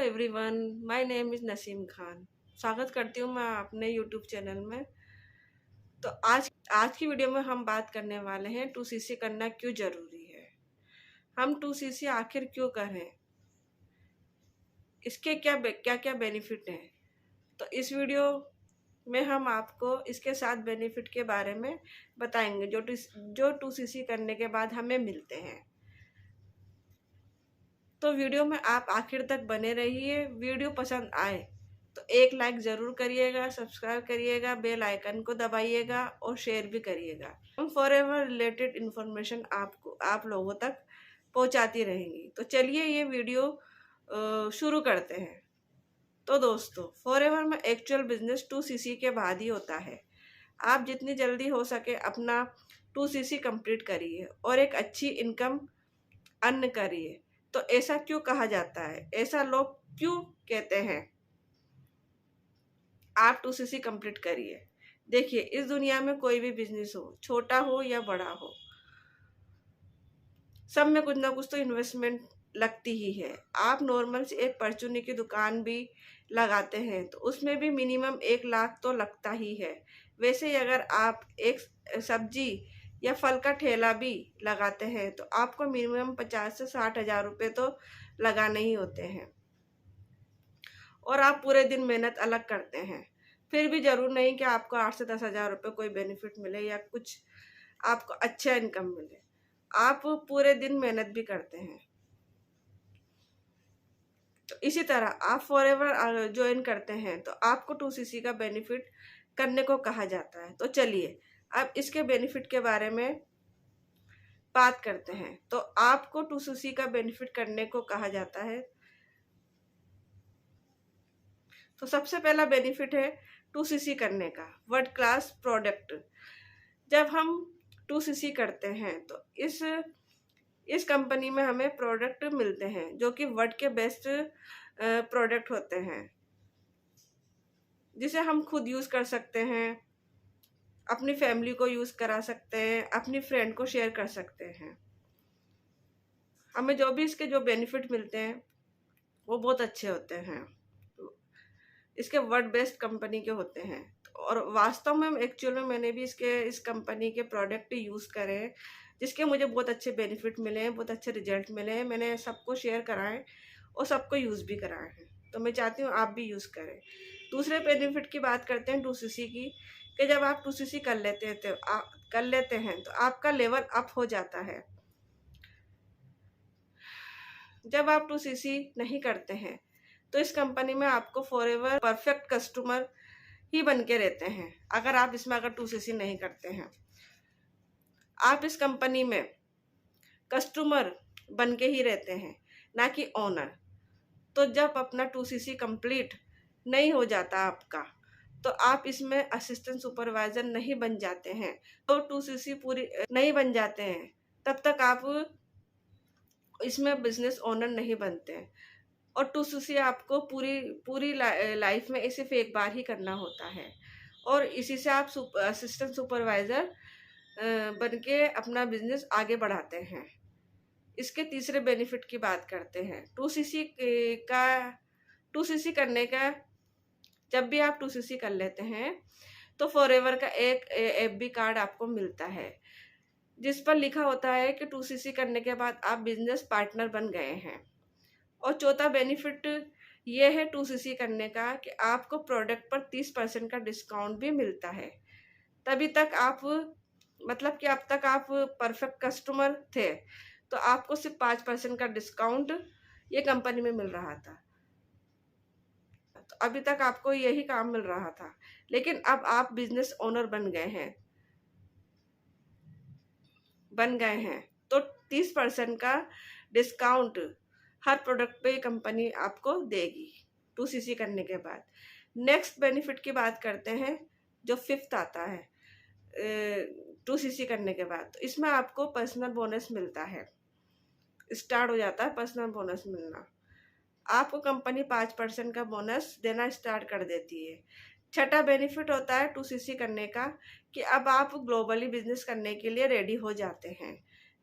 Everyone, my name is Naseem Khan. स्वागत करती हूँ मैं अपने यूट्यूब चैनल में। तो आज की वीडियो में हम बात करने वाले हैं 2cc करना क्यों ज़रूरी है। हम 2cc आखिर क्यों करें, इसके क्या क्या बेनिफिट हैं। तो इस वीडियो में हम आपको इसके 7 बेनिफिट के बारे में बताएंगे जो 2cc करने के बाद हमें मिलते हैं। तो वीडियो में आप आखिर तक बने रहिए। वीडियो पसंद आए तो एक लाइक ज़रूर करिएगा, सब्सक्राइब करिएगा, बेल आइकन को दबाइएगा और शेयर भी करिएगा। हम फॉरएवर रिलेटेड इन्फॉर्मेशन आप लोगों तक पहुंचाती रहेंगी। तो चलिए ये वीडियो शुरू करते हैं। तो दोस्तों, फॉरएवर में एक्चुअल बिजनेस 2cc के बाद ही होता है। आप जितनी जल्दी हो सके अपना 2cc कंप्लीट करिए और एक अच्छी इनकम अर्न करिए। तो ऐसा क्यों कहा जाता है, ऐसा लोग क्यों कहते हैं। आप 2cc कंप्लीट करिए। देखिए, इस दुनिया में कोई भी बिजनेस हो, छोटा हो या बड़ा हो, सब में कुछ ना कुछ तो इन्वेस्टमेंट लगती ही है। आप नॉर्मल से एक परचूनी की दुकान भी लगाते हैं तो उसमें भी मिनिमम 1 लाख तो लगता ही है। वैसे ही अगर आप एक सब्जी या फल का ठेला भी लगाते हैं तो आपको मिनिमम 50 से 60 हज़ार रुपये तो लगाने ही होते हैं। और आप पूरे दिन मेहनत अलग करते हैं, फिर भी ज़रूर नहीं कि आपको 8 से 10 हज़ार रुपये कोई बेनिफिट मिले या कुछ आपको अच्छा इनकम मिले। आप पूरे दिन मेहनत भी करते हैं। तो इसी तरह आप फॉरएवर ज्वाइन करते हैं तो आपको 2cc का बेनिफिट करने को कहा जाता है। तो चलिए अब इसके बेनिफिट के बारे में बात करते हैं। तो आपको 2cc का बेनिफिट करने को कहा जाता है। तो सबसे पहला बेनिफिट है 2cc करने का, वर्ल्ड क्लास प्रोडक्ट। जब हम 2cc करते हैं तो इस कंपनी में हमें प्रोडक्ट मिलते हैं जो कि वर्ल्ड के बेस्ट प्रोडक्ट होते हैं, जिसे हम खुद यूज़ कर सकते हैं, अपनी फैमिली को यूज़ करा सकते हैं, अपनी फ्रेंड को शेयर कर सकते हैं। हमें जो भी इसके जो बेनिफिट मिलते हैं वो बहुत अच्छे होते हैं, इसके वर्ल्ड बेस्ट कंपनी के होते हैं। और वास्तव में एक्चुअल में मैंने भी इस कंपनी के प्रोडक्ट यूज़ करे हैं, जिसके मुझे बहुत अच्छे बेनिफिट मिले हैं, बहुत अच्छे रिजल्ट मिले हैं। मैंने सबको शेयर कराएं और सबको यूज़ भी कराए हैं। तो मैं चाहती हूँ आप भी यूज़ करें। दूसरे बेनिफिट की बात करते हैं 2cc की, कि जब आप 2cc कर लेते हैं तो आपका लेवल अप हो जाता है। जब आप 2cc नहीं करते हैं तो इस कंपनी में आपको फॉरएवर परफेक्ट कस्टमर ही बन के रहते हैं। अगर 2cc नहीं करते हैं, आप इस कंपनी में कस्टमर बन के ही रहते हैं, ना कि ओनर। तो जब अपना 2cc कंप्लीट नहीं हो जाता आपका, तो आप इसमें असिस्टेंट सुपरवाइजर नहीं बन जाते हैं, तो 2cc पूरी नहीं बन जाते हैं, तब तक आप इसमें बिजनेस ओनर नहीं बनते हैं। और 2cc आपको पूरी लाइफ में सिर्फ एक बार ही करना होता है और इसी से आप असिस्टेंट सुपरवाइज़र बन के अपना बिजनेस आगे बढ़ाते हैं। इसके तीसरे बेनिफिट की बात करते हैं। 2cc करने का, जब भी आप 2cc कर लेते हैं तो फॉरएवर का एक FB कार्ड आपको मिलता है, जिस पर लिखा होता है कि 2cc करने के बाद आप बिजनेस पार्टनर बन गए हैं। और चौथा बेनिफिट ये है 2cc करने का कि आपको प्रोडक्ट पर 30% का डिस्काउंट भी मिलता है। तभी तक आप, मतलब कि अब तक आप परफेक्ट कस्टमर थे तो आपको सिर्फ 5% का डिस्काउंट ये कंपनी में मिल रहा था। तो अभी तक आपको यही काम मिल रहा था, लेकिन अब आप बिजनेस ओनर बन गए हैं तो 30% का डिस्काउंट हर प्रोडक्ट पे कंपनी आपको देगी 2cc करने के बाद। नेक्स्ट बेनिफिट की बात करते हैं, जो 5th आता है 2cc करने के बाद। तो इसमें आपको पर्सनल बोनस मिलता है, स्टार्ट हो जाता है पर्सनल बोनस मिलना। आपको कंपनी 5% का बोनस देना स्टार्ट कर देती है। छठा बेनिफिट होता है 2cc करने का कि अब आप ग्लोबली बिजनेस करने के लिए रेडी हो जाते हैं।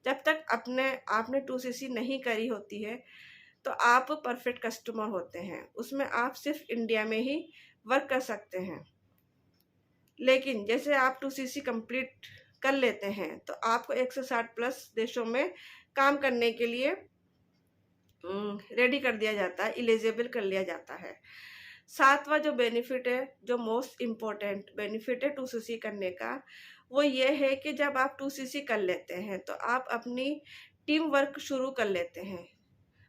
जब तक आपने 2cc नहीं करी होती है तो आप परफेक्ट कस्टमर होते हैं। उसमें आप सिर्फ इंडिया में ही वर्क कर सकते हैं। लेकिन जैसे आप 2CC कंप्लीट कर लेते हैं तो आपको 160 प्लस देशों में काम करने के लिए रेडी कर दिया जाता है, एलिजिबल कर लिया जाता है। सातवां जो बेनिफिट है, जो मोस्ट इम्पोर्टेंट बेनिफिट है 2CC करने का, वो ये है कि जब आप 2CC कर लेते हैं तो आप अपनी टीम वर्क शुरू कर लेते हैं।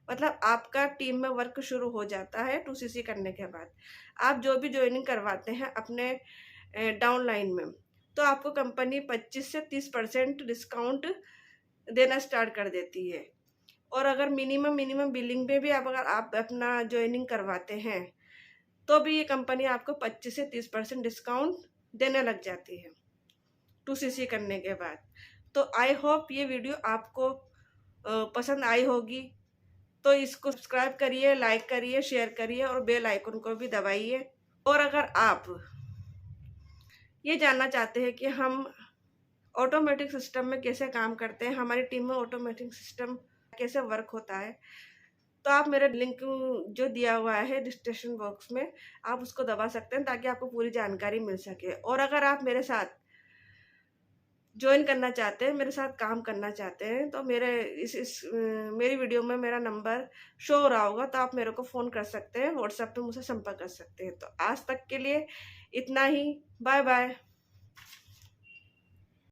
मतलब आपका टीम में वर्क शुरू हो जाता है 2CC करने के बाद। आप जो भी ज्वाइनिंग करवाते हैं अपने डाउनलाइन में, तो आपको कंपनी 25 से 30% डिस्काउंट देना स्टार्ट कर देती है। और अगर मिनिमम बिलिंग में भी अगर आप अपना ज्वाइनिंग करवाते हैं तो भी ये कंपनी आपको 25 से 30% डिस्काउंट देने लग जाती है 2CC करने के बाद। तो आई होप ये वीडियो आपको पसंद आई होगी। तो इसको सब्सक्राइब करिए, लाइक करिए, शेयर करिए और बेल आइकन को भी दबाइए। और अगर आप ये जानना चाहते हैं कि हम ऑटोमेटिक सिस्टम में कैसे काम करते हैं, हमारी टीम में ऑटोमेटिक सिस्टम कैसे वर्क होता है, तो आप मेरा लिंक जो दिया हुआ है डिस्क्रिप्शन बॉक्स में, आप उसको दबा सकते हैं ताकि आपको पूरी जानकारी मिल सके। और अगर आप मेरे साथ ज्वाइन करना चाहते हैं, मेरे साथ काम करना चाहते हैं, तो मेरी वीडियो में मेरा नंबर शो हो रहा होगा, तो आप मेरे को फ़ोन कर सकते हैं, व्हाट्सएप पे मुझसे संपर्क कर सकते हैं। तो आज तक के लिए इतना ही। Bye bye.